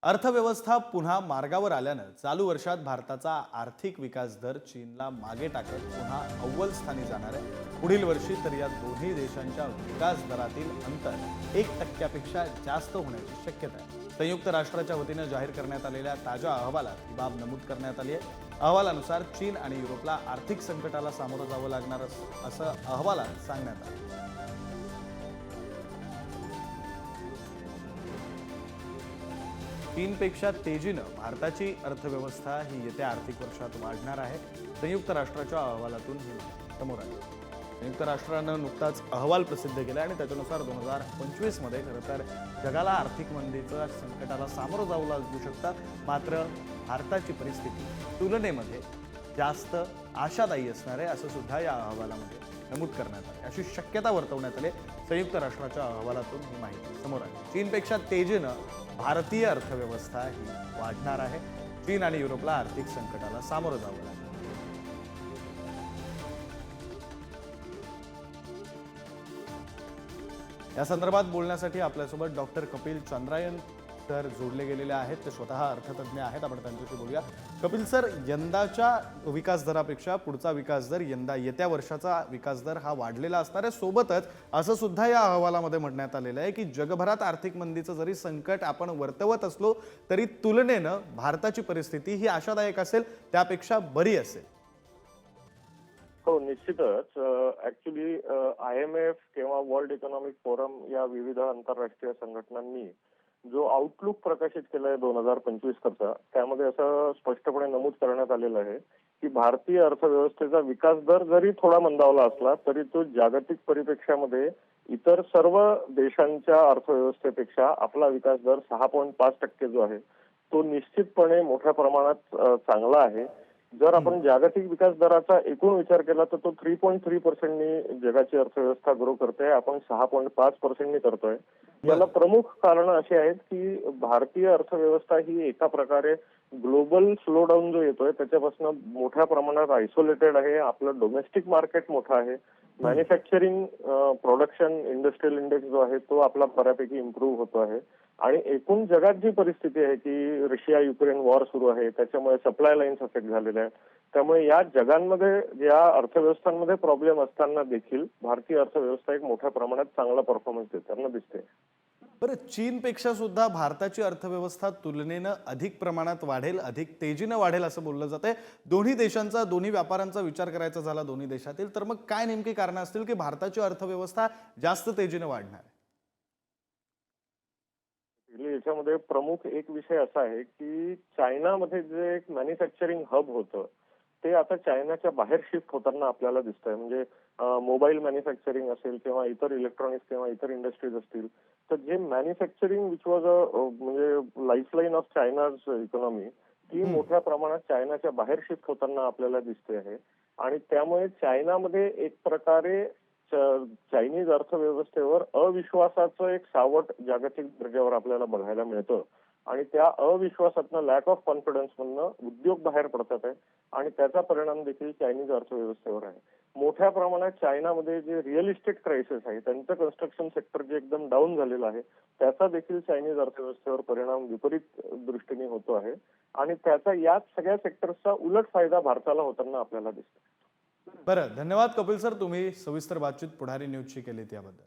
अर्थव्यवस्था पुन्हा मार्गावर आल्यानं चालू वर्षात भारताचा आर्थिक विकास दर चीनला मागे टाकत पुन्हा अव्वल स्थानी जाणार आहे। पुढील वर्षी तर या दोन्ही देशांच्या विकास दरातील अंतर 1% जास्त होण्याची शक्यता आहे। संयुक्त राष्ट्राच्या वतीने जाहीर करण्यात आलेल्या ताज्या अहवालात ही बाब नमूद करण्यात आली आहे। अहवालानुसार चीन आणि युरोपला आर्थिक संकटाला सामोरं जावं लागणार असं अहवालात सांगण्यात आलं। चीनपेक्षा तेजीनं भारताची अर्थव्यवस्था ही येत्या आर्थिक वर्षात वाढणार आहे। संयुक्त राष्ट्राच्या अहवालातून ही माहिती समोर आली। संयुक्त राष्ट्रानं नुकताच अहवाल प्रसिद्ध केला आणि त्याच्यानुसार 2025 मध्ये खरं तर जगाला आर्थिक मंदीच्या संकटाला सामोरं जावं लागू शकतं। मात्र भारताची परिस्थिती तुलनेमध्ये जास्त आशादायी असणार आहे असं सुद्धा या अहवालामध्ये नमूद करण्यात आले। अशी शक्यता वर्तवण्यात आली। संयुक्त राष्ट्राच्या अहवालातून ही माहिती समोर आली। चीनपेक्षा तेजीनं भारतीय अर्थव्यवस्था ही वाढणार आहे। चीन आणि युरोपला आर्थिक संकटाला सामोरं जावं लागेल। या संदर्भात बोलण्यासाठी आपल्यासोबत डॉक्टर कपिल चंद्रायन सर जोडले गेलेले आहेत। ते स्वतः अर्थतज्ञ आहेत। आपण त्यांच्याशी बोलूया। कपिल सर, यंदाच्या विकास दरापेक्षा पुढचा विकास दर येत्या वर्षाचा विकास दर हा वाढलेला असणार आहे। सोबतच असं सुद्धा या अहवालामध्ये म्हणण्यात आलेलं आहे की जगभरात आर्थिक मंदीचं जरी संकट आपण वर्तवत असलो तरी तुलनेनं भारताची परिस्थिती ही आशादायक असेल, त्यापेक्षा बरी असेल। हो, निश्चितच। ऍक्च्युली IMF किंवा वर्ल्ड इकॉनॉमिक फोरम या विविध आंतरराष्ट्रीय संघटनांनी जो आउटलुक प्रकाशित केलाय 2025 चा, त्यामध्ये असं स्पष्टपणे नमूद करण्यात आलेलं आहे की भारतीय अर्थव्यवस्थेचा विकास दर जरी थोडा मंदावला असला तरी तो जागतिक परिप्रेक्ष्यामध्ये इतर सर्व देशांच्या अर्थव्यवस्थेपेक्षा आपला विकास दर 6.5% जो आहे तो निश्चितपणे मोठ्या प्रमाणात चांगला आहे। जर आपण जागतिक विकास दराचा एकूण विचार केला तर तो 3.3% जगाची अर्थव्यवस्था ग्रो करते, आपण 6.5% करतोय। याला प्रमुख कारण अशी आहेत की भारतीय अर्थव्यवस्था ही एका प्रकारे ग्लोबल स्लोडाऊन जो येतोय त्याच्यापासून मोठ्या प्रमाणात आयसोलेटेड आहे। आपलं डोमेस्टिक मार्केट मोठं आहे। मॅन्युफॅक्चरिंग प्रोडक्शन इंडस्ट्रियल इंडेक्स जो आहे तो आपला बऱ्यापैकी इम्प्रूव्ह होतो आहे। आणि एकूण जगात जी परिस्थिती आहे की रशिया युक्रेन वॉर सुरू आहे, त्याच्यामुळे सप्लाय लाईन्स अफेक्ट झालेल्या आहेत। त्यामुळे या जगांमध्ये या अर्थव्यवस्थांमध्ये प्रॉब्लेम असताना देखील भारतीय अर्थव्यवस्था एक मोठ्या प्रमाणात चांगला परफॉर्मन्स देताना दिसते। बरं, चीनपेक्षा सुद्धा भारताची अर्थव्यवस्था तुलनेनं अधिक प्रमाणात वाढेल, अधिक तेजीनं वाढेल असं बोललं जातंय। दोन्ही देशांचा, दोन्ही व्यापारांचा विचार करायचा झाला दोन्ही देशातील, तर मग काय नेमकी कारणं असतील की भारताची अर्थव्यवस्था जास्त तेजीनं वाढणार आहे? याच्यामध्ये प्रमुख एक विषय असा आहे की चायनामध्ये जे एक मॅन्युफॅक्चरिंग हब होतं ते आता चायनाच्या बाहेर शिफ्ट होताना आपल्याला दिसतंय। म्हणजे मोबाईल मॅन्युफॅक्चरिंग असेल किंवा इतर इलेक्ट्रॉनिक्स किंवा इतर इंडस्ट्रीज असतील, तर जे मॅन्युफॅक्चरिंग विच वॉज म्हणजे लाईफलाईन ऑफ चायनाज इकॉनॉमी, ती मोठ्या प्रमाणात चायनाच्या बाहेर शिफ्ट होताना आपल्याला दिसते आहे। आणि त्यामुळे चायनामध्ये एक प्रकारे चायनीज अर्थव्यवस्थेवर अविश्वासाचं एक सावट जागतिक दर्जावर आपल्याला बघायला मिळतं। आणि त्या अविश्वासातनं, लॅक ऑफ कॉन्फिडन्स मधनं उद्योग बाहेर पडतात आहे आणि त्याचा परिणाम देखील चायनीज अर्थव्यवस्थेवर आहे। मोठ्या प्रमाणात चायनामध्ये जे रिअल इस्टेट क्रायसिस आहे, त्यांचं कन्स्ट्रक्शन सेक्टर जे एकदम डाऊन झालेलं आहे, त्याचा देखील चायनीज अर्थव्यवस्थेवर परिणाम विपरीत दृष्टीने होतो आहे। आणि त्याचा याच सगळ्या सेक्टर्सचा उलट फायदा भारताला होताना आपल्याला दिसतो। बरं, धन्यवाद कपिल सर, तुम्ही सविस्तर बातचीत पुढारी न्यूजशी केली त्याबद्दल।